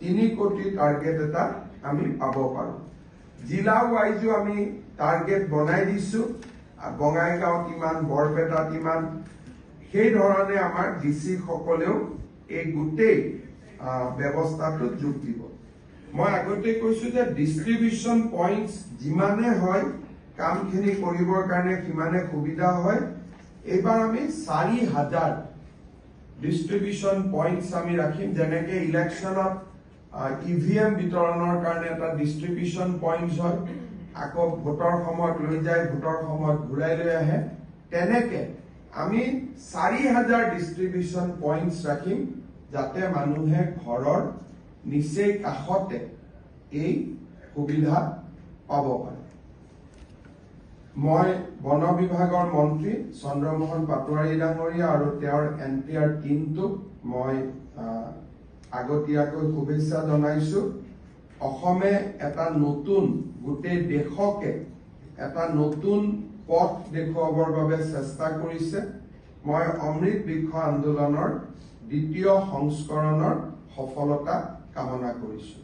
3 কোটি টাৰ্গেট এটা আমি পাব পাৰো জিলা ওয়াইজও আমি টাৰ্গেট বনাই দিছো বঙাইগাঁও কিমান বৰপেটা কিমান সেই ধৰণে আমাৰ ডিসি সকলেও এই গুটেই ব্যৱস্থাটো যোগ দিব মই আগতে কৈছো যে ডিস্ট্ৰিবিউশন পইণ্টস যিমানে হয় কামখিনি কৰিবৰ কাৰণে কিমানে সুবিধা হয় এবাৰ আমি 4000 ডিস্ট্ৰিবিউশন পয়েন্টস আমি ৰাখিম যেনেকে ইলেকশনত ইভিএম বিতৰণৰ কাৰণে এটা ডিস্ট্ৰিবিউশন পয়েন্টস হয় আকৌ ভোটৰ সময়ত লৈ যায় ভোটৰ সময়ত ঘূৰাই লৈ আহে তেনেকে আমি 4000 ডিস্ট্ৰিবিউশন পয়েন্টস ৰাখিম যাতে মানুহে ঘৰৰ নিচে কাষতে এই সুবিধা পাব পাৰে মই বন বিভাগৰ মন্ত্ৰী চন্দ্ৰমোহন পাটোৱাৰী ডাঙৰীয়া আৰু তেওঁৰ এনটিআৰ টিমটো মই আগতীয়াকৈ শুভেচ্ছা জনাইছো অসমে এটা নতুন গোটেই দেশকে এটা নতুন পথ দেখুৱাবৰ বাবে চেষ্টা কৰিছে মই অমৃত বৃক্ষ আন্দোলনৰ দ্বিতীয় সংস্কৰণৰ সফলতা কামনা কৰিছো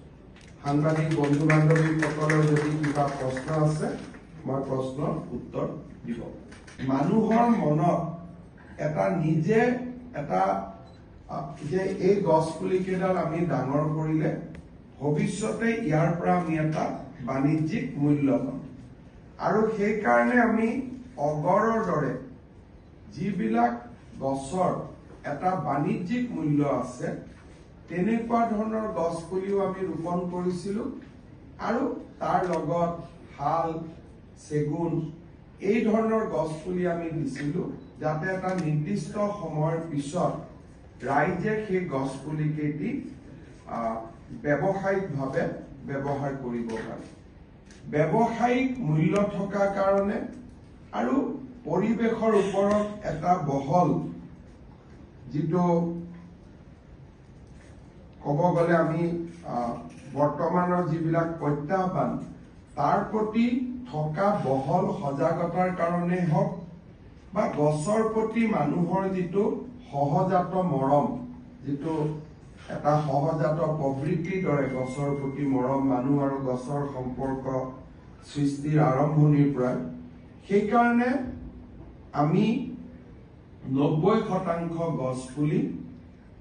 সাংবাদিক বন্ধু বান্ধৱীসকলৰ যদি কিবা প্ৰশ্ন আছে মই প্ৰশ্নৰ উত্তৰ দিব মানুহৰ মনত এটা নিজে এটা যে এই গছ পুলি কেডাল আমি ডাঙৰ কৰিলে ভৱিষ্যতে ইয়াৰ পৰা আমি এটা বাণিজ্যিক মূল্য পাম আৰু সেই কাৰণে আমি অগৰৰ দৰে যিবিলাক গছৰ এটা বাণিজ্যিক মূল্য আছে তেনেকুৱা ধৰণৰ গছ পুলিও আমি ৰোপণ কৰিছিলো আৰু তাৰ লগত হাল সেগুন এই ধৰণৰ গছ পুলি আমি দিছিলো যাতে এটা নিৰ্দিষ্ট সময়ৰ পিছত ৰাইজে সেই গছ পুলি কেটি ব্যৱসায়িকভাৱে ব্যৱহাৰ কৰিব পাৰে ব্যৱসায়িক মূল্য থকা কাৰণে আৰু পৰিবেশৰ ওপৰত এটা বহল যেটো কব গলে আমি বৰ্তমানৰ যিবিলাক প্ৰত্যাহ্বান তাৰ প্ৰতি থকা বহল সজাগতাৰ কাৰণে হওক বা গছৰ প্ৰতি মানুহৰ যেটো সহজাত মৰম যেটো এটা সহজাত প্ৰবৃত্তিৰ দৰে গছৰ প্ৰতি মৰম মানুহ আৰু গছৰ সম্পৰ্ক সৃষ্টিৰ আৰম্ভণিৰ পৰা সেই কাৰণে আমি 90% গছ পুলি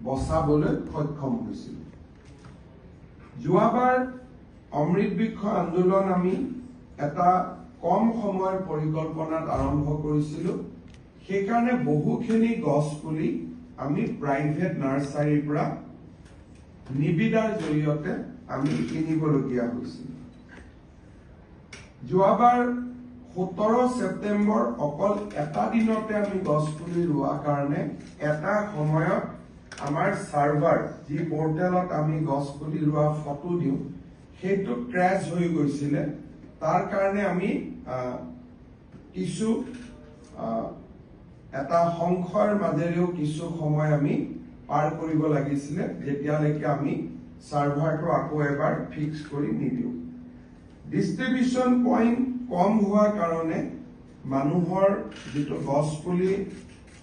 বচাবলৈ সক্ষম হৈছিল যোৱাবাৰ অমৃত বৃক্ষ আন্দোলন আমি এটা কম সময়ৰ পৰিকল্পনাত আৰম্ভ কৰিছিলো সেই কাৰণে বহুখিনি গছ পুলি আমি প্ৰাইভেট নাৰ্সাৰীৰ পৰা নিবিদাৰ জৰিয়তে আমি কিনিবলগীয়া হৈছিল যোৱাবাৰ 17 সেপ্টেম্বৰ অকল এটা দিনতে আমি গছ পুলি ৰোৱা কাৰণে এটা সময়ত আমাৰ সাৰ্ভাৰ যি পোৰ্টেলত আমি গছ পুলি ৰোৱা ফটো দিও সেইটো ক্ৰ্যাশ হৈ গৈছিল তাৰ কাৰণে আমি কিছু এটা সংখ্যাৰ মাজেৰেও কিছু সময় আমি পাৰ কৰিব লাগিছিল যেতিয়ালৈকে আমি সাৰ্ভাৰটো আকৌ এবাৰ ফিক্স কৰি নিদিও ডিস্ট্ৰিবিউশন পইণ্ট কম হোৱাৰ কাৰণে মানুহৰ যেটো গছ পুলি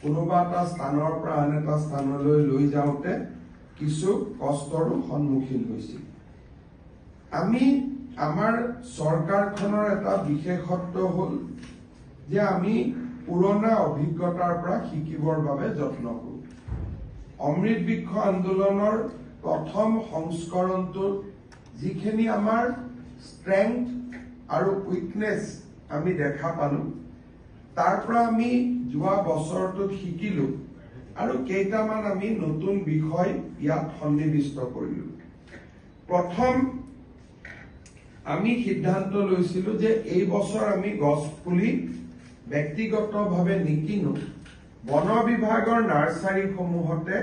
কোনোবা এটা স্থানৰ পৰা আন এটা স্থানলৈ লৈ যাওঁতে কিছু কষ্টৰো সন্মুখীন হৈছিল আমি আমাৰ সৰকাৰখনৰ এটা বিশেষত্ব হল যে আমি পুৰণা অভিজ্ঞতাৰ পৰা শিকিবৰ বাবে যত্ন কৰো অমৃত বৃক্ষ আন্দোলনৰ প্ৰথম সংস্কৰণটো যিখিনি আমাৰ ষ্ট্ৰেংথ আৰু উইকনেস আমি দেখা পালো তাৰ পৰা আমি যোৱা বছৰটোত শিকিলো আৰু কেইটামান আমি নতুন বিষয় ইয়াত সন্নিবিষ্ট কৰিলো প্ৰথম আমি সিদ্ধান্ত লৈছিলো যে এই বছৰ আমি গছ পুলি ব্যক্তিগতভাৱে নিকিনো বন বিভাগৰ নাৰ্সাৰী সমূহতে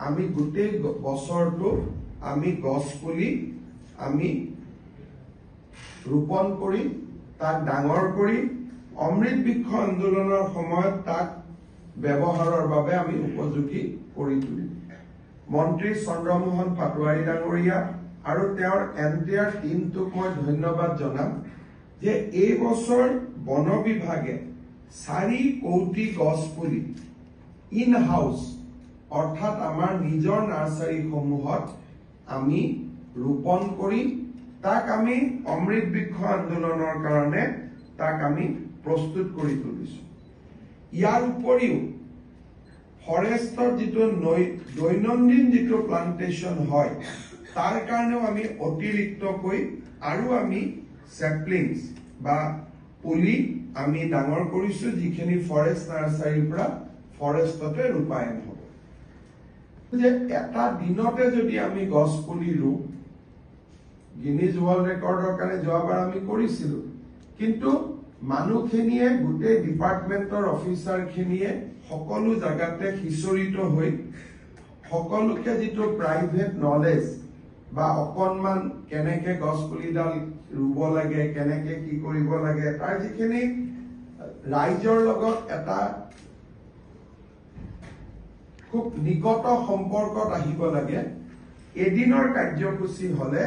আমি গোটেই বছৰটো আমি গছ পুলি আমি ৰোপণ কৰি তাক ডাঙৰ কৰি অমৃত বৃক্ষ আন্দোলনৰ সময়ত তাক ব্যৱহাৰৰ বাবে আমি উপযোগী কৰি তুলিম মন্ত্ৰী চন্দ্ৰমোহন পাটোৱাৰী ডাঙৰীয়া আৰু তেওঁৰ এনটিআৰ টিমটোক মই ধন্যবাদ জনাম যে এই বছৰ বন বিভাগে 4 কোটি গছ পুলি ইন হাউস অৰ্থাৎ আমাৰ নিজৰ নাৰ্সাৰী সমূহত আমি ৰোপণ কৰি তাক আমি অমৃত বৃক্ষ আন্দোলনৰ কাৰণে তাক আমি প্ৰস্তুত কৰি তুলিছো। ইয়াৰ উপৰিও ফৰেষ্টৰ যিটো দৈনন্দিন যিটো প্লান্টেশ্যন হয় তাৰ কাৰণেও আমি অতিৰিক্তকৈ আৰু আমি চেপলিংছ বা পুলি আমি ডাঙৰ কৰিছো, যিখিনি ফৰেষ্ট নাৰ্চাৰীৰ পৰা ফৰেষ্টতে ৰূপায়ণ হ'ব। যে এটা দিনতে যদি আমি গছ পুলি ৰুওঁ, গিনিজ ৱৰ্ল্ড ৰেকৰ্ডৰ কাৰণে যোৱাবাৰ আমি কৰিছিলো, কিন্তু মানুহখিনিয়ে গোটেই ডিপাৰ্টমেণ্টৰ অফিচাৰখিনিয়ে সকলো জাগাতে সিঁচৰিত হৈ সকলোকে যিটো প্ৰাইভেট নলেজ বা অকণমান কেনেকে গছ পুলিডাল ৰুব লাগে, কেনেকে কি কৰিব লাগে, তাৰ যিখিনি ৰাইজৰ লগত এটা খুব নিকট সম্পৰ্কত আহিব লাগে, এদিনৰ কাৰ্যসূচী হলে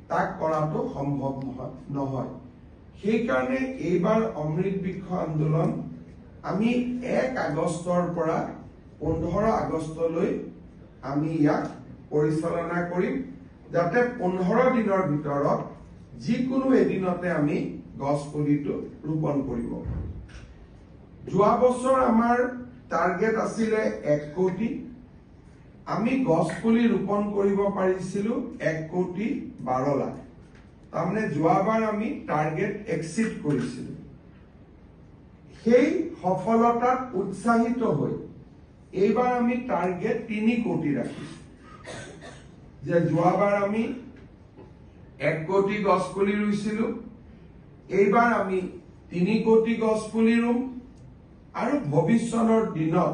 তাক কৰাটো সম্ভৱ নহয়। সেইকাৰণে এইবাৰ অমৃত বৃক্ষ আন্দোলন আমি 1 আগষ্টৰ পৰা 15 আগষ্টলৈ আমি ইয়াক পৰিচালনা কৰিম, যাতে 15 দিনৰ ভিতৰত যিকোনো এদিনতে আমি গছ পুলিটো ৰোপণ কৰিব পাৰোঁ। যোৱা বছৰ আমাৰ টাৰ্গেট আছিলে 1 কোটি, আমি গছ পুলি ৰোপণ কৰিব পাৰিছিলো 1,12 লাখ। তাৰমানে যোৱাবাৰ আমি টাৰ্গেট এক্সিড কৰিছিলো। সেই সফলতাত উৎসাহিত হৈ এইবাৰ আমি টাৰ্গেট 3 কোটি ৰাখিছো। যে যোৱাবাৰ আমি 1 কোটি গছ পুলি ৰুইছিলো, এইবাৰ আমি 3 কোটি গছ পুলি ৰুম, আৰু ভৱিষ্যতৰ দিনত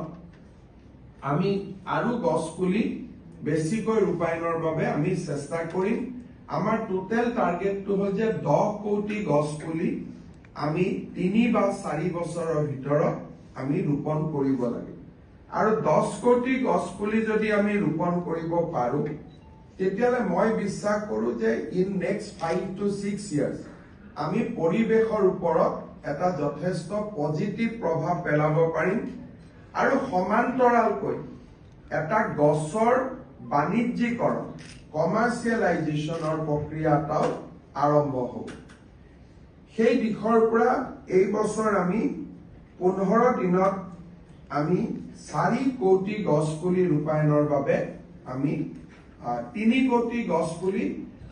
আমি আৰু গছ পুলি বেছিকৈ ৰূপায়ণৰ বাবে আমি চেষ্টা কৰিম। আমাৰ টোটেল টাৰ্গেটটো হ'ল যে 10 কোটি গছ পুলি আমি 3 বা 4 বছৰৰ ভিতৰত আমি ৰোপণ কৰিব লাগে। আৰু 10 কোটি গছ পুলি যদি আমি ৰোপণ কৰিব পাৰো, তেতিয়াহ'লে মই বিশ্বাস কৰো যে ইন নেক্সট 5 to 6 years আমি পৰিৱেশৰ ওপৰত এটা যথেষ্ট পজিটিভ প্ৰভাৱ পেলাব পাৰিম, আৰু সমান্তৰালকৈ এটা গছৰ বাণিজ্যিকৰণ কমাৰ্চিয়েলাইজেশ্যনৰ প্ৰক্ৰিয়া এটাও আৰম্ভ হ'ব। সেই দিশৰ পৰা এই বছৰ আমি 15 দিনত আমি 4 কোটি গছ পুলি ৰূপায়ণৰ বাবে আমি 3 কোটি গছ পুলি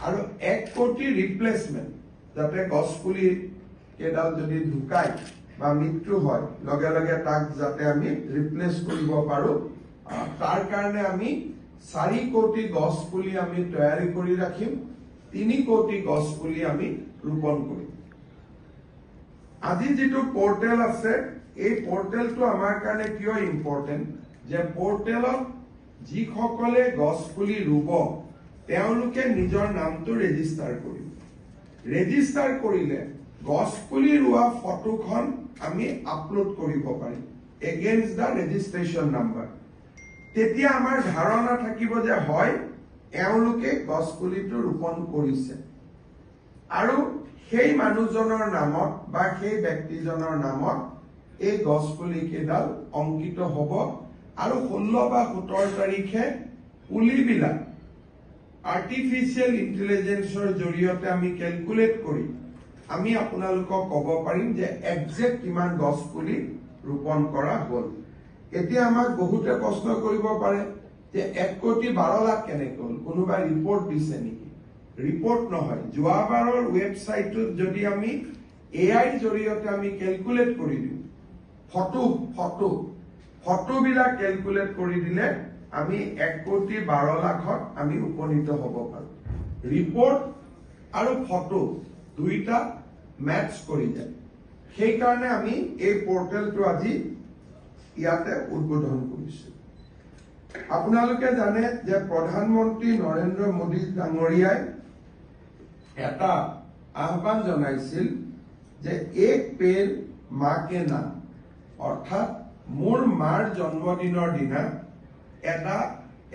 আৰু 1 কোটি ৰিপ্লেচমেণ্ট, যাতে গছ পুলি কেইডাল যদি ঢুকায় বা মৃত্যু হয় লগে লগে তাক যাতে আমি ৰিপ্লেচ কৰিব পাৰো, তাৰ কাৰণে আমি 4 কোটি গছ পুলি আমি তৈয়াৰী কৰি ৰাখিম, 3 কোটি গছ পুলি আমি ৰোপণ কৰিম। আজি যিটো পোৰ্টেল আছে, এই পোৰ্টেলটো আমাৰ কাৰণে কিয় ইম্পৰ্টেণ্ট, যে পোৰ্টেলত যিসকলে গছ পুলি ৰুব তেওঁলোকে নিজৰ নামটো ৰেজিষ্টাৰ কৰিব। ৰেজিষ্টাৰ কৰিলে গছ পুলি ৰোৱা ফটোখন আমি আপলোড কৰিব পাৰিম এগেইনষ্ট দ্য ৰেজিষ্ট্ৰেশ্যন নাম্বাৰ। তেতিয়া আমাৰ ধাৰণা থাকিব যে হয় এওঁলোকে গছ পুলিটো ৰোপণ কৰিছে, আৰু সেই মানুহজনৰ নামত বা সেই ব্যক্তিজনৰ নামত এই গছ পুলি কেইডাল অংকিত হ'ব। আৰু 16 বা 17 তাৰিখে পুলিবিলাক আৰ্টিফিচিয়েল ইণ্টেলিজেন্সৰ জৰিয়তে আমি কেলকুলেট কৰি আমি আপোনালোকক ক'ব পাৰিম যে একজেক্ট কিমান গছ পুলি ৰোপণ কৰা হ'ল। এতিয়া আমাক বহুতে প্ৰশ্ন কৰিব পাৰে যে 1,12 লাখ কেনেকৈ হ'ল, কোনোবা ৰিপৰ্ট দিছে নেকি? ৰিপৰ্ট নহয়, যোৱাবাৰৰ ৱেবছাইটটোত যদি আমি এআইৰ জৰিয়তে আমি কেলকুলেট কৰি দিওঁ, ফটোবিলাক কেলকুলেট কৰি দিলে আমি 1,12 লাখত আমি উপনীত হ'ব পাৰোঁ। ৰিপৰ্ট আৰু ফটো দুইটা মেটচ কৰি যায়। সেইকাৰণে আমি এই পোৰ্টেলটো আজি ইয়াতে উদ্বোধন কৰিছো। আপোনালোকে জানে যে প্ৰধানমন্ত্ৰী নৰেন্দ্ৰ মোদী ডাঙৰীয়াই এটা আহ্বান জনাইছিল যে এক পেৰ মা কে নাম, অৰ্থাৎ মোৰ মাৰ জন্মদিনৰ দিনা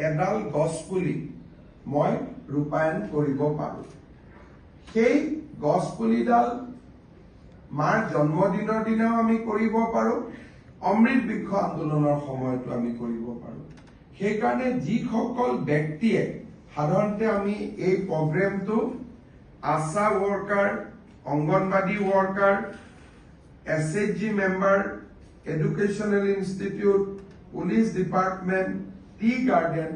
এডাল গছ পুলি মই ৰূপায়ণ কৰিব পাৰো। সেই গছ পুলিডাল মাৰ জন্মদিনৰ দিনাও আমি কৰিব পাৰো, অমৃত বৃক্ষ আন্দোলনৰ সময়তো আমি কৰিব পাৰো। সেইকাৰণে যিসকল ব্যক্তিয়ে সাধাৰণতে আমি এই প্ৰগ্ৰামটো ASHA worker, anganwadi worker, SHG member, educational institute, police department, tea garden,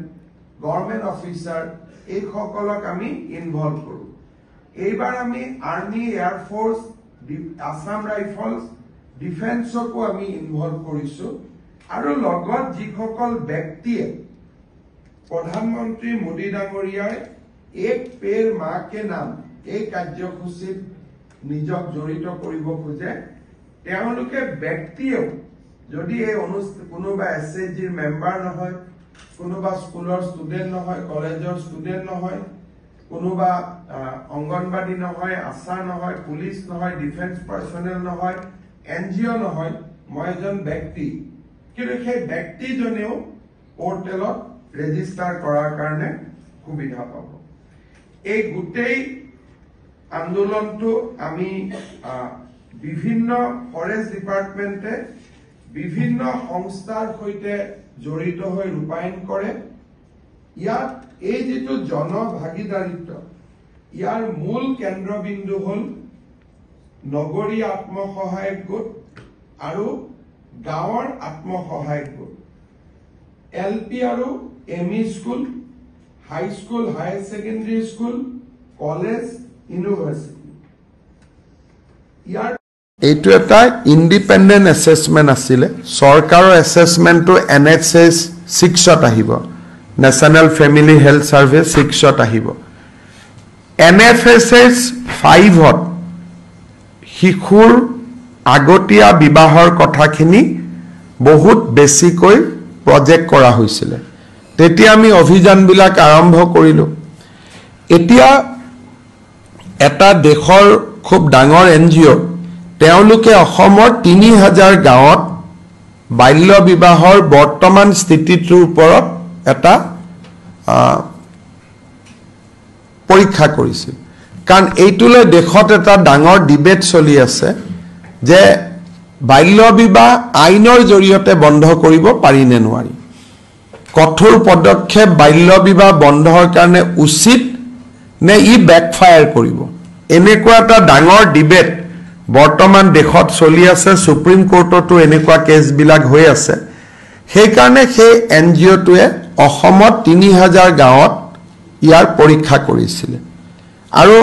government officer এই সকলক আমি ইনভলভ কৰো। এইবাৰ আমি আৰ্মি, এয়াৰফোৰ্স, আসাম ৰাইফলস, ডিফেন্সকো আমি ইনভলভ কৰিছো আৰু লগত যিসকল ব্যক্তিয়ে প্ৰধানমন্ত্ৰী মোদী ডাঙৰীয়াৰ এক পেৰ মা কে নাম এই কাৰ্যসূচীত নিজক জড়িত কৰিব খোজে তেওঁলোকে ব্যক্তিয়েও যদি এই কোনোবা SHGৰ মেম্বাৰ নহয়, কোনোবা স্কুলৰ ষ্টুডেন্ট নহয়, কলেজৰ ষ্টুডেন্ট নহয়, কোনোবা অঙ্গনবাড়ি নহয়, আশা নহয়, পুলিশ নহয়, ডিফেন্স পার্সনেল নহয়, NGO নহয়, মই এজন ব্যক্তি, কিন্তু সেই ব্যক্তিজনেও পোর্টেলত রেজিস্টার করার কারণে সুবিধা পাব। এই গোটেই আন্দোলনটো আমি বিভিন্ন ফরেস্ট ডিপার্টমেন্টে বিভিন্ন সংস্থার সৈতে জড়িত হয়ে রূপায়ণ করে। ইয়াত এই যেটো জনভাগিদারিত্ব ইয়াৰ মূল কেন্দ্ৰবিন্দু হল নগৰী আত্মসহায়ক গোট আৰু গাঁৱৰ আত্মসহায়ক গোট। LP আৰু ME school, high school, higher secondary school, college, university. ইয়াৰ এইটো এটা ইন্ডিপেন্ডেন্ট এসেসমেন্ট আছিল। সৰকাৰৰ এসেসমেন্টটো NHS 6ত আহিব, নেশনাল ফ্যামিলি হেলথ সাৰ্ভে 6ত আহিব। NFSS 5ত শিশুৰ আগতীয়া বিবাহৰ কথাখিনি বহুত বেছিকৈ প্ৰজেক্ট কৰা হৈছিল। তেতিয়া আমি অভিযানবিলাক আৰম্ভ কৰিলো। এতিয়া এটা দেশৰ খুব ডাঙৰ NGO তেওঁলোকে অসমৰ 3000 গাঁৱত বাল্য বিবাহৰ বৰ্তমান স্থিতিটোৰ ওপৰত এটা পৰীক্ষা কৰিছিল। কাৰণ এইটোলৈ দেশত এটা ডাঙৰ ডিবেট চলি আছে যে বাল্য বিবাহ আইনৰ জৰিয়তে বন্ধ কৰিব পাৰি নে নোৱাৰি, কঠোৰ পদক্ষেপ বাল্য বিবাহ বন্ধৰ কাৰণে উচিত নে ই বেকফায়াৰ কৰিব, এনেকুৱা এটা ডাঙৰ ডিবেট বৰ্তমান দেশত চলি আছে। সুপ্ৰিম কোৰ্টতো এনেকুৱা কেছবিলাক হৈ আছে। সেইকাৰণে সেই NGOটোৱে অসমত 3000 গাঁৱত ইয়াৰ পৰীক্ষা কৰিছিল আৰু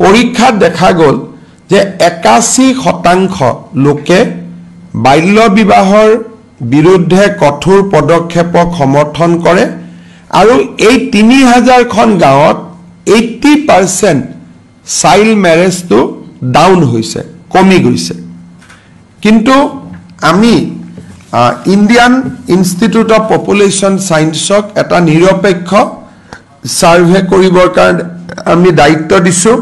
পৰীক্ষাত দেখা গ'ল যে 81% লোকে বাল্য বিবাহৰ বিৰুদ্ধে কঠোৰ পদক্ষেপক সমৰ্থন কৰে আৰু এই 3000খন গাঁৱত 80% চাইল্ড ম্যাৰেজটো ডাউন হৈছে, কমি গৈছে। কিন্তু আমি ইন্ডিয়ান ইনষ্টিটিউট অফ পপুলেশ্যন সায়েন্সক এটা নিৰপেক্ষ সাৰ্ভে কৰিবৰ কাৰণে আমি দায়িত্ব দিছো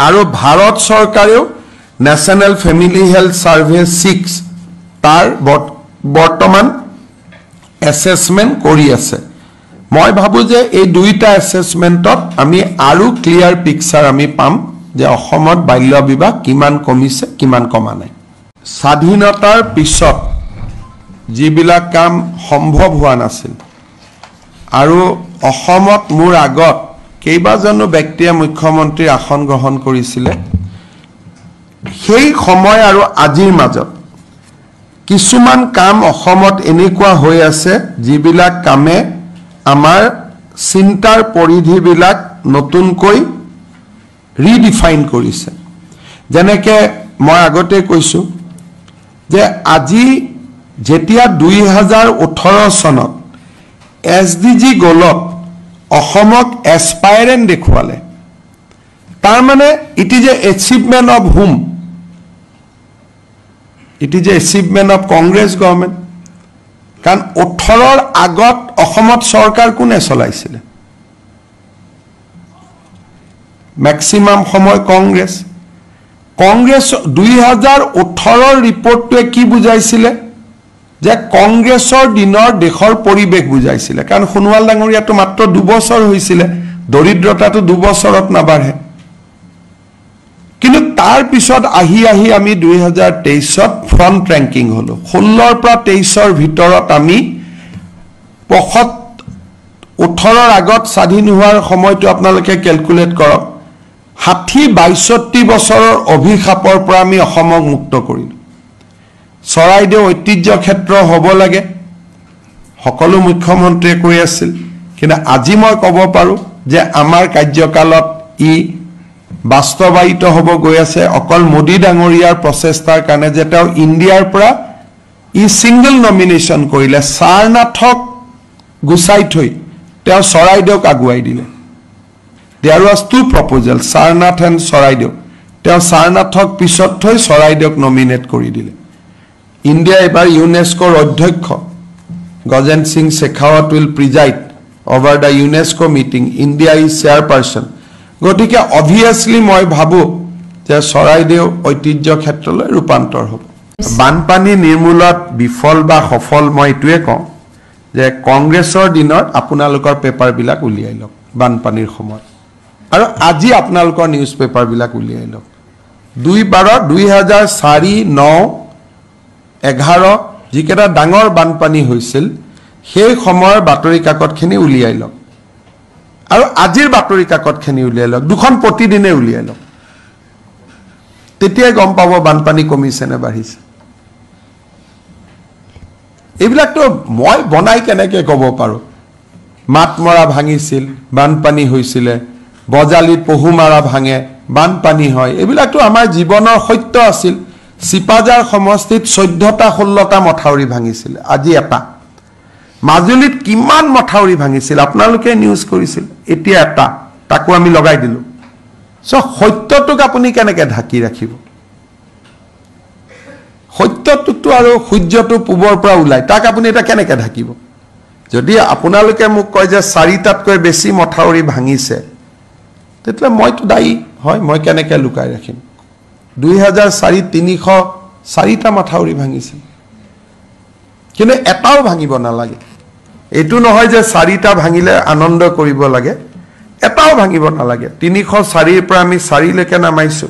আৰু ভাৰত চৰকাৰেও নেশনাল ফ্যামিলি হেলথ সাৰ্ভে 6 তাৰ বৰ্তমান এসেসমেন্ট কৰি আছে। মই ভাবো যে এই দুইটা এসেসমেন্টত আমি আৰু ক্লিয়াৰ পিকচাৰ আমি পাম যে অসমত বাল্য বিবাহ কিমান কমিছে, কিমান কমা নাই। স্বাধীনতাৰ পিছত যিবিলাক কাম সম্ভৱ হোৱা নাছিল আৰু অসমত মোৰ আগত কেইবাজনো ব্যক্তিয়ে মুখ্যমন্ত্ৰীৰ আসন গ্ৰহণ কৰিছিল, সেই সময় আৰু আজিৰ মাজত কিছুমান কাম অসমত এনেকুৱা হৈ আছে যিবিলাক কামে আমাৰ চিন্তাৰ পৰিধিবিলাক নতুনকৈ ৰিডিফাইন কৰিছে। যেনেকৈ মই আগতে কৈছো যে আজি যেতিয়া 2018 চনত SDG গলত অসমক এসপাইৰেন্ট দেখুৱালে, তাৰ মানে it is a achievement of hmm, it is a achievement of Congress government. কাৰণ 18ৰ আগত অসমত চৰকাৰ কোনে চলাইছিলে? ম্যাক্সিমাম সময় কংগ্ৰেছ। 2018ৰ ৰিপৰ্টটোৱে কি বুজাইছিলে যে কংগ্ৰেছৰ দিনৰ দেশৰ পৰিৱেশ বুজাইছিলে। কাৰণ সোণোৱাল ডাঙৰীয়াটো মাত্ৰ 2 বছৰ হৈছিলে, দৰিদ্ৰতাটো 2 বছৰত নাবাঢ়ে। কিন্তু তাৰ পিছত আহি আমি 2023ত ফ্ৰন্ট ৰেংকিং হলো। 16ৰ পৰা 23ৰ ভিতৰত আমি 18 আগত স্বাধীন হোৱাৰ সময়টো আপোনালোকে ক্যালকুলেট কৰক 60-62 বছৰৰ অভিশাপৰ পৰা আমি অসমক মুক্ত কৰিলো চৰাইদেউ ঐতিহ্য ক্ষেত্ৰ হ'ব লাগে সকলো মুখ্যমন্ত্ৰীয়ে কৈ আছিল কিন্তু আজি মই ক'ব পাৰো যে আমাৰ কাৰ্যকালত ই বাস্তৱায়িত হ'ব গৈ আছে অকল মোদী ডাঙৰীয়াৰ প্ৰচেষ্টাৰ কাৰণে যে তেওঁ ইণ্ডিয়াৰ পৰা ই সিঙ্গল নমিনেশন কৰিলে সাৰনাথক গুচাই থৈ তেওঁ চৰাইদেউক আগুৱাই দিলে There was two proposals, Sarnath and Saraidew. তেওঁ সাৰনাথক পিছত থৈ চৰাইদেউক নমিনেট কৰি দিলে ইণ্ডিয়া এবাৰ ইউনেস্কোৰ অধ্যক্ষ Gajen Singh Shekhawat will preside over the UNESCO meeting. India is chairperson. গতিকে obviously মই ভাবো যে চৰাইদেউ ঐতিহ্য ক্ষেত্ৰলৈ ৰূপান্তৰ হ'ব বানপানী নিৰ্মূলত বিফল বা সফল মই এটোৱে কওঁ যে কংগ্ৰেছৰ দিনৰ আপোনালোকৰ পেপাৰ বিলাক উলিয়াই লওক বানপানীৰ সময়ত আৰু আজি আপোনালোকৰ নিউজ পেপাৰ বিলাক উলিয়াই লওক 2004-9-11 যিকেটা ডাঙৰ বানপানী হৈছিল সেই সময়ৰ বাতৰি কাকতখিনি উলিয়াই লওক আৰু আজিৰ বাতৰি কাকতখিনি উলিয়াই লওক দুখন প্ৰতিদিনে উলিয়াই লওক তেতিয়া গম পাব বানপানী কমিছে নে বাঢ়িছে এইবিলাক তো মই বনাই কেনেকে ক'ব পাৰো মাতমৰা ভাঙিছিল বানপানী হৈছিল বজালিত পহুমাৰা ভাঙে বানপানী হয় এইবিলাক তো আমাৰ জীৱনৰ সত্য আছিল সিপাজাৰ সমষ্টিত 14টা 16টা মথাউৰি ভাঙিছিল আজি এটা মাজুলীত কিমান মথাউৰি ভাঙিছিল আপোনালোকে নিউজ কৰিছিল এতিয়া এটা তাকো আমি লগাই দিলো সো সত্যটোক আপুনি কেনেকে ঢাকি ৰাখিব সত্যটো আৰু সূৰ্যটো পূবৰ পৰা ওলাই তাক আপুনি এটা কেনেকে ঢাকিব যদি আপোনালোকে মোক কয় যে 4টাতকৈ বেছি মথাউৰি ভাঙিছে তেতিয়া মইতো দায়ী হয় মই কেনেকে লুকাই ৰাখিম 2004-304টা মথাউৰি ভাঙিছিল কিন্তু এটাও ভাঙিব নালাগে এটো নহয় যে 4টা ভাঙিলে আনন্দ কৰিব লাগে এটাও ভাঙিব নালাগে 304ৰ পৰা আমি 4 লৈকে নামাইছো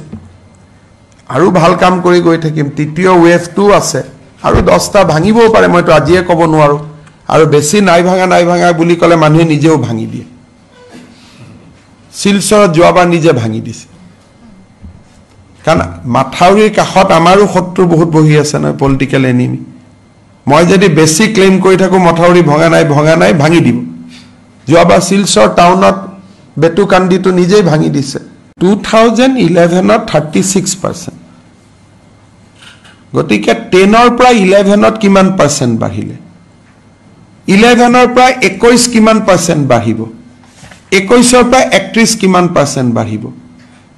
আৰু ভাল কাম কৰি গৈ থাকিম তৃতীয় ওয়েভটো আছে আৰু 10টা ভাঙিবও পাৰে মইতো আজিয়ে ক'ব নোৱাৰো আৰু বেছি নাই ভাঙা বুলি ক'লে মানুহে নিজেও ভাঙি দিয়ে শিলচৰত যোৱাবাৰ নিজে ভাঙি দিছে কাৰণ মাথাউৰিৰ কাষত আমাৰো শত্ৰু বহুত বহি আছে না পলিটিক্যাল এনিমি মই যদি বেছি ক্লেম কৰি থাকো মথাউৰি ভঙা নাই ভাঙি দিব যোৱাবাৰ শিলচৰ টাউনত বেটুকান্দিটো নিজেই ভাঙি দিছে 2011ত 36% গতিকে 10ৰ পৰা 11ত কিমান পাৰ্সেন্ট বাঢ়িলে 11ৰ পৰা 21 কিমান পাৰ্সেন্ট বাঢ়িব 21ৰ পৰা 31 কিমান পাৰ্সেন্ট বাঢ়িব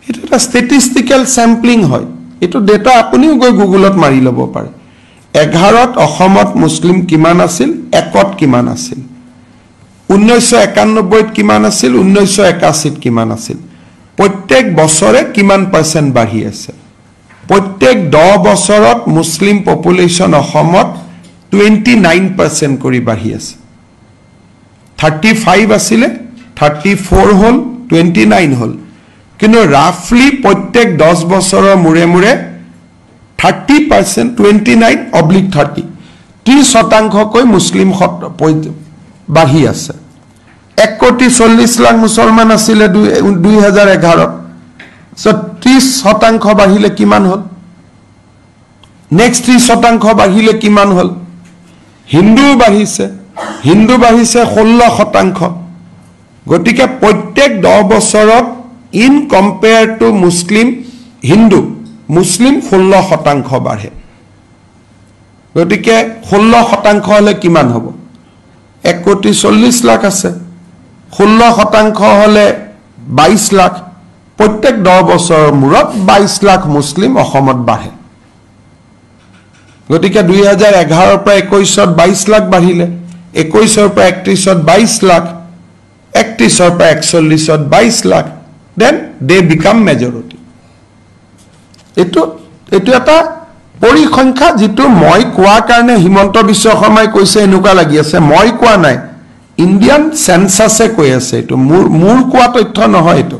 এটা এটা ষ্টেটিষ্টিক্যাল স্যাম্পলিং হয় এটো ডেটা আপুনিও গৈ গুগলত মাৰি লব পাৰে 11ত অসমত মুসলিম কিমান আছিল 1ত কিমান আছিল 1991ত কিমান আছিল 1981ত কিমান আছিল প্ৰত্যেক বছৰে কিমান পাৰ্সেন্ট বাঢ়ি আছে প্ৰত্যেক 10 বছৰত মুসলিম পপুলেশন অসমত 29% কৰি বাঢ়ি আছে 35 আছিল 34 হল 29 হল কিন্তু ৰাফলি প্ৰত্যেক 10 বছৰৰ মুৰে মুৰে 30% 29/30 30% কৈ মুসলিম বাঢ়ি আছে 1,40,00,000 মুছলমান আছিল 2011ত সো 30% বাঢ়িলে কিমান হল নেক্সট 30% বাঢ়িলে কিমান হল হিন্দু বাঢ়িছে 16% গতিকে প্ৰত্যেক 10 বছৰত ইন কম্পেয়াৰ টু মুসলিম হিন্দু মুসলিম 16% বাঢ়ে গতিকে 16% হলে কিমান হ'ব 1,40,00,000 আছে 16% হলে 22 লাখ প্ৰত্যেক 10 বছৰৰ মূৰত 22 লাখ মুসলিম অসমত বাঢ়ে গতিকে 2011ৰ পৰা 21ত 22 লাখ বাঢ়িলে 21ৰ পৰা 31ত 22 লাখ 31ৰ পৰা 41ত 22 lakh then they become majority এটো এটা পৰিসংখ্যা যেটো মই কোৱা কাৰণে হিমন্ত বিশ্ব শৰ্মাই কৈছে এনুকা লাগি আছে মই কোৱা নাই ইন্ডিয়ান সেন্সাসে কৈ আছে এটো মূৰ কোৱা তথ্য নহয় এটো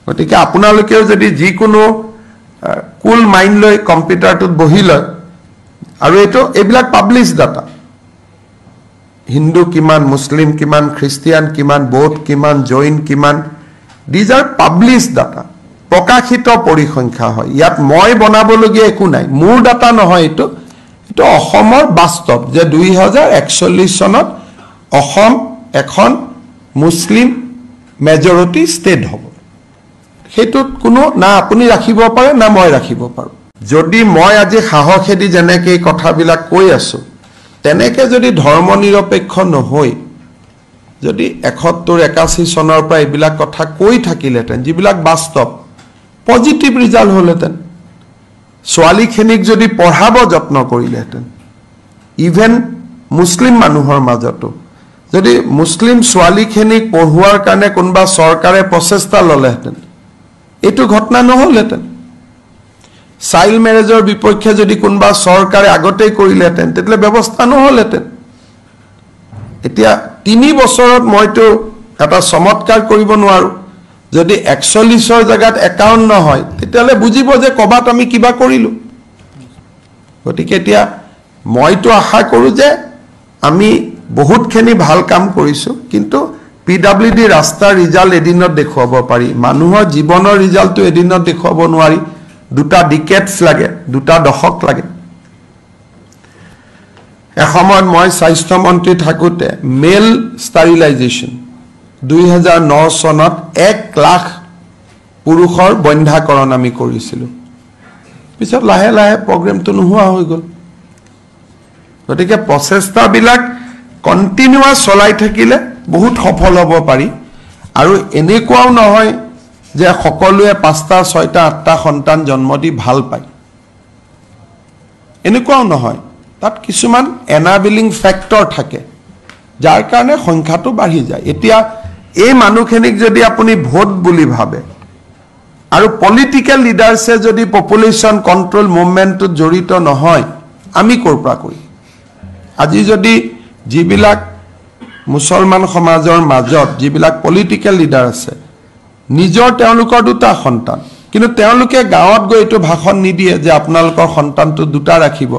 গতিকে আপোনালোকেও যদি যি কোনো কুল মাইন্ড লৈ কম্পিউটাৰটোত বহি লয় আৰু এটো এবিলাক পাবলিশ ডাটা হিন্দু কিমান, মুছলিম কিমান, খ্ৰীষ্টিয়ান কিমান, বৌদ্ধ কিমান, জৈন কিমান, দিজ আৰ পাব্লিছ ডাটা, প্ৰকাশিত পৰিসংখ্যা হয়। ইয়াত মই বনাবলগীয়া একো নাই, মোৰ ডাটা নহয় এইটো, এইটো অসমৰ বাস্তৱ যে 2041 চনত অসম এখন মুছলিম মেজৰিটি ষ্টেট হ'ব। সেইটোত কোনো না আপুনি ৰাখিব পাৰে না মই ৰাখিব পাৰোঁ। যদি মই আজি সাহসেদি যেনেকৈ এই কথাবিলাক কৈ আছোঁ, তেনেকৈ যদি ধৰ্ম নিৰপেক্ষ নহৈ যদি 71-81 চনৰ পৰা এইবিলাক কথা কৈ থাকিলেহেঁতেন, যিবিলাক বাস্তৱ, পজিটিভ ৰিজাল্ট হ'লহেঁতেন। ছোৱালীখিনিক যদি পঢ়াব যত্ন কৰিলেহেঁতেন, ইভেন মুছলিম মানুহৰ মাজতো যদি মুছলিম ছোৱালীখিনিক পঢ়োৱাৰ কাৰণে কোনোবা চৰকাৰে প্ৰচেষ্টা ল'লেহেঁতেন, এইটো ঘটনা নহ'লহেঁতেন। চাইল্ড মেৰেজৰ বিপক্ষে যদি কোনোবা চৰকাৰে আগতেই কৰিলেহেঁতেন, তেতিয়াহ'লে ব্যৱস্থা নহ'লহেঁতেন। এতিয়া 3 বছৰত মইতো এটা চমৎকাৰ কৰিব নোৱাৰোঁ। যদি 41ৰ জেগাত 51 হয়, তেতিয়াহ'লে বুজিব যে ক'ৰবাত আমি কিবা কৰিলোঁ। গতিকে এতিয়া মইতো আশা কৰোঁ যে আমি বহুতখিনি ভাল কাম কৰিছোঁ, কিন্তু PWD ৰাস্তাৰ ৰিজাল্ট এদিনত দেখুৱাব পাৰি, মানুহৰ জীৱনৰ ৰিজাল্টটো এদিনত দেখুৱাব নোৱাৰি। 2 ডিকেডছ লাগে, 2 দশক লাগে। এসময়ত মই স্বাস্থ্যমন্ত্ৰী থাকোঁতে মেল ষ্টাৰিলাইজেশ্যন 2009 চনত 1 লাখ পুৰুষৰ বন্ধ্যাকৰণ আমি কৰিছিলোঁ। পিছত লাহে লাহে প্ৰগ্ৰেমটো নোহোৱা হৈ গ'ল। গতিকে প্ৰচেষ্টাবিলাক কণ্টিনিউৱাছ চলাই থাকিলে বহুত সফল হ'ব পাৰি। আৰু এনেকুৱাও নহয় যে সকলোৱে 5টা 6টা 8টা সন্তান জন্ম দি ভাল পায়, এনেকুৱাও নহয়। তাত কিছুমান এনাবেলিং ফেক্টৰ থাকে, যাৰ কাৰণে সংখ্যাটো বাঢ়ি যায়। এতিয়া এই মানুহখিনিক যদি আপুনি ভোট বুলি ভাবে আৰু পলিটিকেল লিডাৰ্ছে যদি পপুলেশ্যন কণ্ট্ৰল মুভমেণ্টটোত জড়িত নহয়, আমি ক'ৰ পৰা কৰিম? আজি যদি যিবিলাক মুছলমান সমাজৰ মাজত যিবিলাক পলিটিকেল লিডাৰ আছে, নিজৰ তেওঁলোকৰ 2টা সন্তান, কিন্তু তেওঁলোকে গাঁৱত গৈ এইটো ভাষণ নিদিয়ে যে আপোনালোকৰ সন্তানটো 2টা ৰাখিব।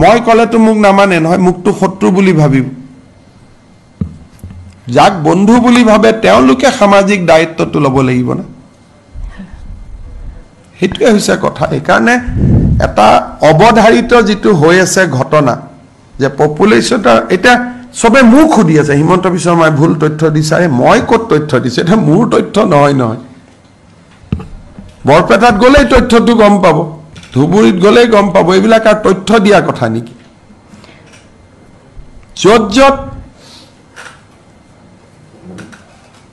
মই ক'লেতো মোক নামানে নহয়, মোকতো শত্ৰু বুলি ভাবিব। যাক বন্ধু বুলি ভাবে তেওঁলোকে সামাজিক দায়িত্বটো ল'ব লাগিব না। সেইটোৱে হৈছে কথা। সেইকাৰণে এটা অৱধাৰিত যিটো হৈ আছে ঘটনা, যে পপুলেশ্যনৰ এতিয়া চবে মোক সুধি আছে, হিমন্ত বিশ্ব শৰ্মাই ভুল তথ্য দিছে। মই ক'ত তথ্য দিছোঁ? এটা মোৰ তথ্য নহয়। বৰপেটাত গ'লেই তথ্যটো গম পাব, ধুবুৰীত গ'লেই গম পাব। এইবিলাক আৰু তথ্য দিয়া কথা নেকি? য'ত য'ত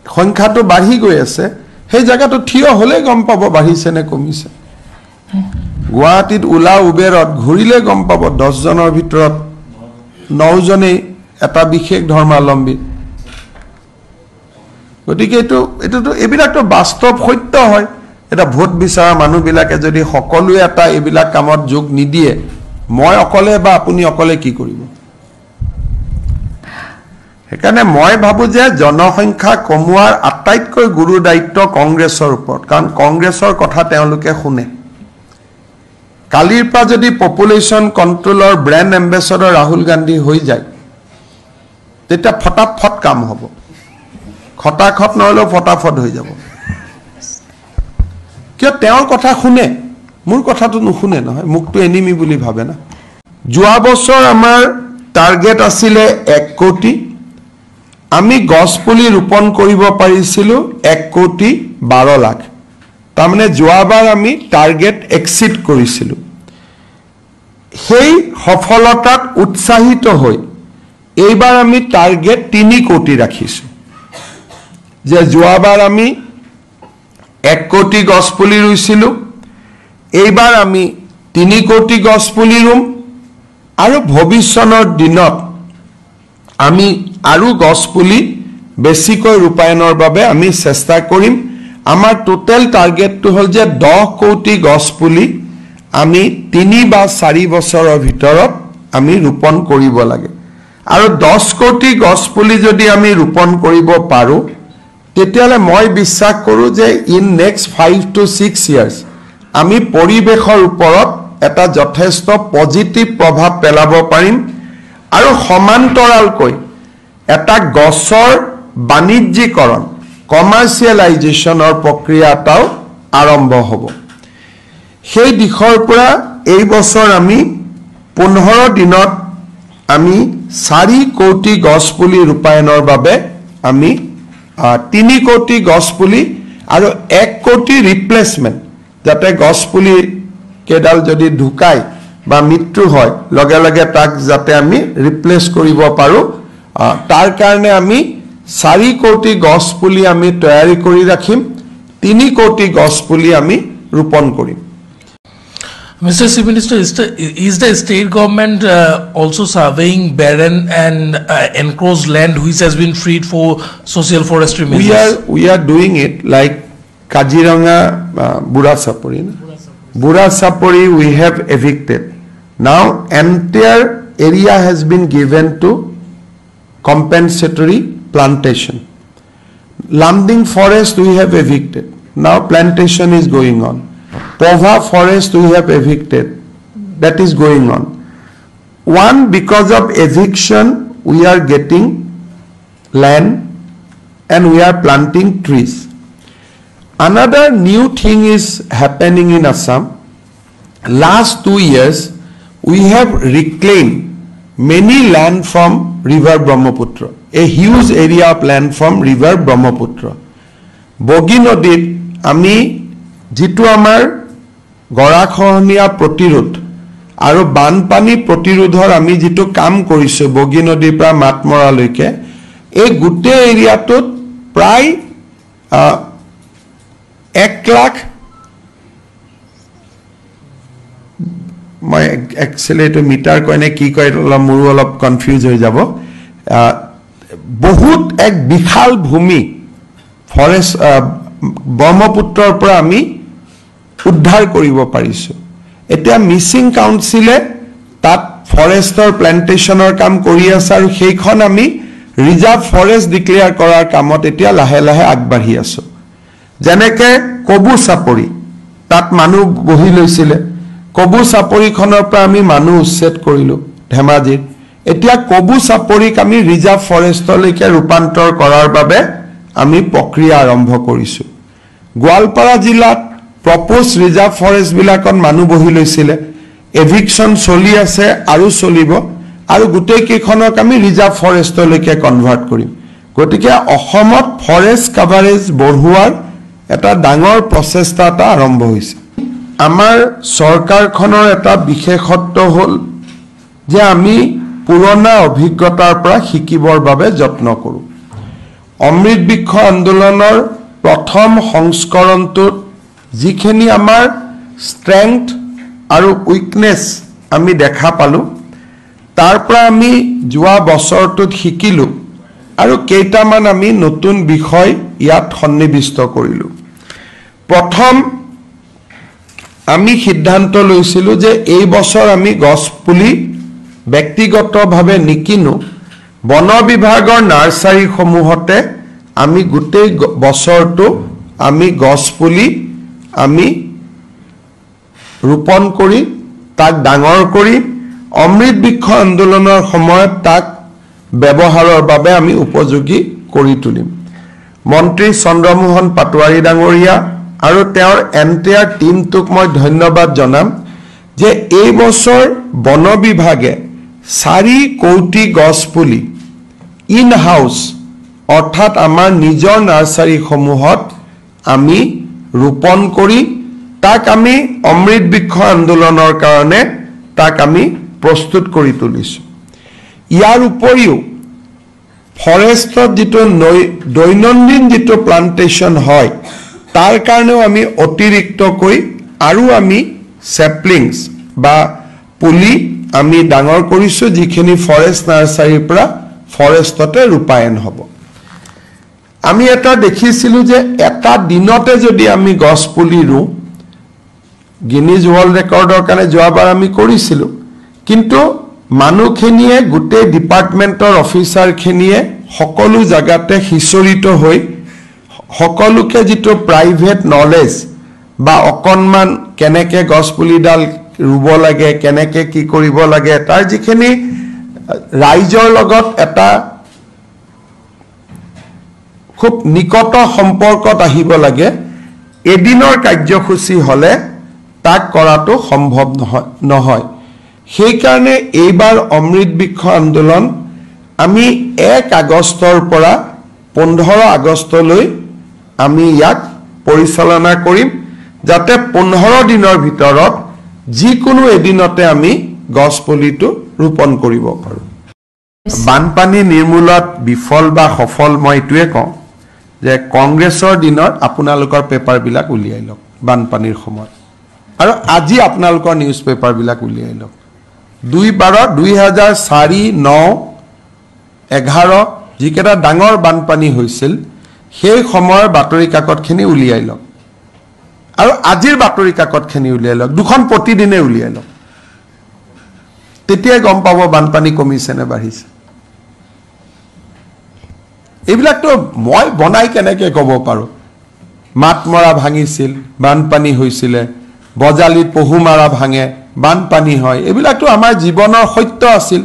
সংখ্যাটো বাঢ়ি গৈ আছে, সেই জেগাটো থিয় হ'লেই গম পাব বাঢ়িছে নে কমিছে। গুৱাহাটীত ওলা উবেৰত ঘূৰিলে গম পাব 10 জনৰ ভিতৰত 9 জনেই এটা বিশেষ ধৰ্মাৱলম্বী। গতিকে এইটোতো এইবিলাকতো বাস্তৱ সত্য হয়। এটা ভোট বিচৰা মানুহবিলাকে যদি সকলোৱে এটা এইবিলাক কামত যোগ নিদিয়ে, মই অকলে বা আপুনি অকলে কি কৰিব? সেইকাৰণে মই ভাবোঁ যে জনসংখ্যা কমোৱাৰ আটাইতকৈ গুৰু দায়িত্ব কংগ্ৰেছৰ ওপৰত, কাৰণ কংগ্ৰেছৰ কথা তেওঁলোকে শুনে। কালিৰ পৰা যদি পপুলেশ্যন কণ্ট্ৰলৰ ব্ৰেণ্ড এম্বেচাডৰ ৰাহুল গান্ধী হৈ যায়, তেতিয়া ফটাফট কাম হ'ব। খটাখট নহ'লেও ফটাফট হৈ যাব। কিয়? তেওঁৰ কথা শুনে, মোৰ কথাটো নুশুনে নহয়। মোকতো এনিমি বুলি ভাবে না। যোৱা বছৰ আমাৰ টাৰ্গেট আছিলে 1 কোটি। আমি গছপুলি ৰোপণ কৰিব পাৰিছিলোঁ 1,12 লাখ। তাৰমানে যোৱাবাৰ আমি টাৰ্গেট এক্সিড কৰিছিলোঁ। সেই সফলতাত উৎসাহিত হৈ এইবাৰ আমি টাৰ্গেট 3 কোটি ৰাখিছোঁ। যে যোৱাবাৰ আমি 1 কোটি গছপুলি ৰুইছিলোঁ, এইবাৰ আমি 3 কোটি গছপুলি ৰুম। আৰু ভৱিষ্যতৰ দিনত আমি আৰু গছপুলি বেছিকৈ ৰূপায়ণৰ বাবে আমি চেষ্টা কৰিম। আমাৰ টোটেল টাৰ্গেটটো হ'ল যে 10 কোটি গছপুলি আমি 3 বা 4 বছৰৰ ভিতৰত আমি ৰোপণ কৰিব লাগে। আৰু 10 কোটি গছপুলি যদি আমি ৰোপণ কৰিব পাৰোঁ, তেতিয়াহ'লে মই বিশ্বাস কৰোঁ যে ইন নেক্সট 5 to 6 years আমি পৰিৱেশৰ ওপৰত এটা যথেষ্ট পজিটিভ প্ৰভাৱ পেলাব পাৰিম। আৰু সমান্তৰালকৈ এটা গছৰ বাণিজ্যিকৰণ কমাৰ্চিয়েলাইজেশ্যনৰ প্ৰক্ৰিয়া এটাও আৰম্ভ হ'ব সেই দিশৰ পৰা এই বছৰ আমি 15 দিনত আমি 4 কোটি গছ পুলি ৰূপায়ণৰ বাবে আমি 3 কোটি গছ পুলি আৰু 1 কোটি ৰিপ্লেসমেন্ট যাতে গছ পুলি কেডাল যদি ঢুকাই বা মৃত্যু হয় লগে লগে তাক যাতে আমি ৰিপ্লেস কৰিব পাৰো তাৰ কাৰণে আমি 4 কোটি গছ পুলি আমি তৈয়াৰী কৰি ৰাখিম 3 কোটি গছ পুলি আমি ৰোপণ কৰিম Mr. Chief Minister, is the state government also surveying barren and enclosed land which has been freed for social forestry measures? We are doing it like Kaziranga, Bura Sapori we have evicted. Now entire area has been given to compensatory plantation. Lamding forest we have evicted. Now plantation is going on. Pova forest we have evicted. That is going on. One, because of eviction we are getting land and we are planting trees. Another new thing is happening in Assam. Last 2 years we have reclaimed many land from river Brahmaputra, a huge area of land from river Brahmaputra. Bogi Nodit ami jitu amar গৰাখহনীয়া প্ৰতিৰোধ আৰু বানপানী প্ৰতিৰোধৰ আমি যেটো কাম কৰিছো বগী নদীৰ পৰা মাতমৰালৈকে এই গুটে এৰিয়াটোত প্ৰায় 1 লাখ মই এক্সেলেটো মিটাৰ কয়নে কি কয় মোৰো অলপ কনফিউজ হৈ যাব বহুত এক বিশাল ভূমি ফৰেষ্ট ব্ৰহ্মপুত্ৰৰ পৰা আমি উদ্ধাৰ কৰিব পাৰিছো এতিয়া মিছিং কাউন্সিলে তাত ফৰেষ্টৰ প্লান্টেশনৰ কাম কৰি আছে আৰু সেইখন আমি ৰিজাৰ্ভ ফৰেষ্ট ডিক্লেয়াৰ কৰাৰ কামত এতিয়া লাহে লাহে আগবাঢ়ি আছো যেনেকে কবু চাপৰি তাত মানুহ বহি লৈছিলে কবু চাপৰিখনৰ পৰা আমি মানুহ উচ্ছেদ কৰিলো ধেমাজিত এতিয়া কবু চাপৰিক আমি ৰিজাৰ্ভ ফৰেষ্টলৈকে ৰূপান্তৰ কৰাৰ বাবে আমি প্ৰক্ৰিয়া আৰম্ভ কৰিছো গোৱালপাৰা জিলাত propose reserve forest bilakon manu bohi loisile eviction choli ase aru cholibo aru gutei kekhonok ami reserve forest loike convert korim gotike ohomot forest coverage borhuar eta dangor procesta ta arambho hoise amar sarkar khonor eta bikheshotto hol je ami purona obhiggotar pora hikibor babe jotno koru Amrit Bikho andolonor prothom সংস্কৰণটোত যিখিনি আমাৰ স্ট্ৰেংথ আৰু weakness আমি দেখা পালো তাৰ পৰা আমি যোৱা বছৰটোত শিকিলো আৰু কেইটামান আমি নতুন বিষয় ইয়াত সন্নিবিষ্ট কৰিলো প্ৰথম আমি সিদ্ধান্ত লৈছিলো যে এই বছৰ আমি গছ পুলি ব্যক্তিগতভাৱে নিকিনো বন বিভাগৰ নাৰ্সাৰী সমূহতে আমি গোটেই বছৰটো আমি গছ পুলি আমি ৰোপণ কৰি তাক ডাঙৰ কৰি অমৃত বৃক্ষ আন্দোলনৰ সময়ত তাক ব্যৱহাৰৰ বাবে আমি উপযোগী কৰি তুলিম মন্ত্ৰী চন্দ্ৰমোহন পাটোৱাৰী ডাঙৰীয়া আৰু তেওঁৰ এন্টায়াৰ টিমটোক মই ধন্যবাদ জনাম যে এই বছৰ বন বিভাগে 4 কোটি গছ পুলি ইন হাউস অৰ্থাৎ আমাৰ নিজৰ নাৰ্সাৰী সমূহত আমি ৰোপণ কৰি তাক আমি অমৃত বৃক্ষ আন্দোলনৰ কাৰণে তাক আমি প্ৰস্তুত কৰি তুলিছো ইয়াৰ উপৰিও ফৰেষ্টত যেটো দৈনন্দিন যেটো প্লান্টেশন হয় তাৰ কাৰণেও আমি অতিৰিক্ত কৈ আৰু আমি সেপলিংস বা পুলি আমি ডাঙৰ কৰিছো যিখিনি ফৰেষ্ট নাৰ্সাৰীৰ পৰা ফৰেষ্টতে ৰূপায়ণ হ'ব আমি এটা দেখিছিলো যে এটা দিনতে যদি আমি গছ পুলি ৰু গিনিজ ওয়াৰ্ল্ড ৰেকৰ্ডৰ কাৰণে যোৱাবাৰ আমি কৰিছিলো কিন্তু মানুহখিনিয়ে গোটেই ডিপাৰ্টমেন্টৰ অফিচাৰখিনিয়ে সকলো জাগাতে হিচৰিত হৈ সকলোকে যেটো প্ৰাইভেট নলেজ বা অকনমান কেনেকে গছ পুলিডাল ৰুব লাগে কেনেকে কি কৰিব লাগে তাৰ যিখিনি ৰাইজৰ লগত এটা খুব নিকট সম্পৰ্কত আহিব লাগে এদিনৰ কাৰ্যসূচী হলে তাক কৰাটো সম্ভৱ নহয় সেইকাৰণে এইবাৰ অমৃত বৃক্ষ আন্দোলন আমি 1 আগষ্টৰ পৰা 15 আগষ্টলৈ আমি ইয়াক পৰিচালনা কৰিম যাতে 15 দিনৰ ভিতৰত যিকোনো এদিনতে আমি গছপুলিটো ৰোপণ কৰিব পাৰো বানপানী নিৰ্মূলত বিফল বা সফল মই এটোৱে কওঁ যে কংগ্ৰেছৰ দিনৰ আপোনালোকৰ পেপাৰ বিলাক উলিয়াই লওক বানপানীৰ সময়ত আৰু আজি আপোনালোকৰ নিউজ পেপাৰ বিলাক উলিয়াই লওক 2004 9 11 যিকেইটা ডাঙৰ বানপানী হৈছিল সেই সময়ৰ বাতৰি কাকতখিনি উলিয়াই লওক আৰু আজিৰ বাতৰি কাকতখিনি উলিয়াই লওক দুখন প্ৰতিদিনে উলিয়াই লওক তেতিয়া গম পাব বানপানী কমিছে নে বাঢ়িছে এইবিলাকতো মই বনাই কেনেকৈ ক'ব পাৰো মাতমৰা ভাঙিছিল বানপানী হৈছিল বজালিত পহুমাৰা ভাঙে বানপানী হয় এইবিলাকতো আমাৰ জীৱনৰ সত্য আছিল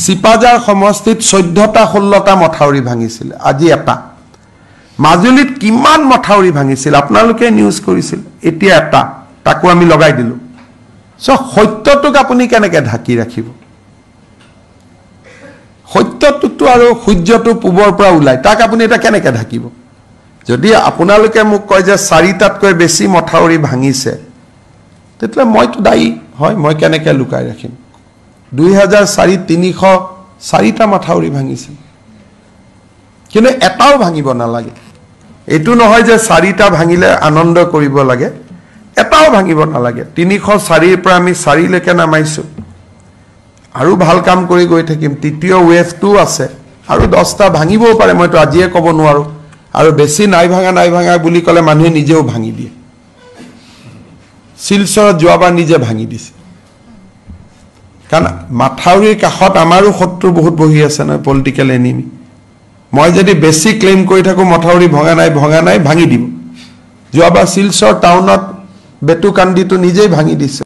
সিপাজাৰ সমষ্টিত 14টা 16টা মথাউৰি ভাঙিছিল আজি এটা মাজুলীত কিমান মথাউৰি ভাঙিছিল আপোনালোকে নিউজ কৰিছিল এতিয়া এটা তাকো আমি লগাই দিলো সো সত্যটোক আপুনি কেনেকৈ ঢাকি ৰাখিব সত্যটো আৰু সূৰ্যটো পূবৰ পৰা ওলাই তাক আপুনি এটা কেনেকৈ ঢাকিব যদি আপোনালোকে মোক কয় যে 4টাতকৈ বেছি মথাউৰি ভাঙিছে তেতিয়া মইতো দায়ী হয় মই কেনেকৈ লুকাই ৰাখিম 2004 304টা মথাউৰি ভাঙিছিল কিন্তু এটাও ভাঙিব নালাগে এটো নহয় যে 4টা ভাঙিলে আনন্দ কৰিব লাগে এটাও ভাঙিব নালাগে 304 পৰা আমি 4 লৈকে নামাইছো আৰু ভাল কাম কৰি গৈ থাকিম তৃতীয় ওয়েভটো আছে আৰু 10টা ভাঙিবও পাৰে মইতো আজিয়ে ক'ব নোৱাৰো আৰু বেছি নাই ভাঙা বুলি ক'লে মানুহে নিজেও ভাঙি দিয়ে শিলচৰত যোৱাবাৰ নিজে ভাঙি দিছে কাৰণ মাথাউৰিৰ কাষত আমাৰো শত্ৰু বহুত বহি আছে না পলিটিক্যাল এনিমি মই যদি বেছি ক্লেম কৰি থাকো মথাউৰি ভঙা নাই ভাঙি দিব যোৱাবাৰ শিলচৰ টাউনত বেটুকান্দিটো নিজেই ভাঙি দিছে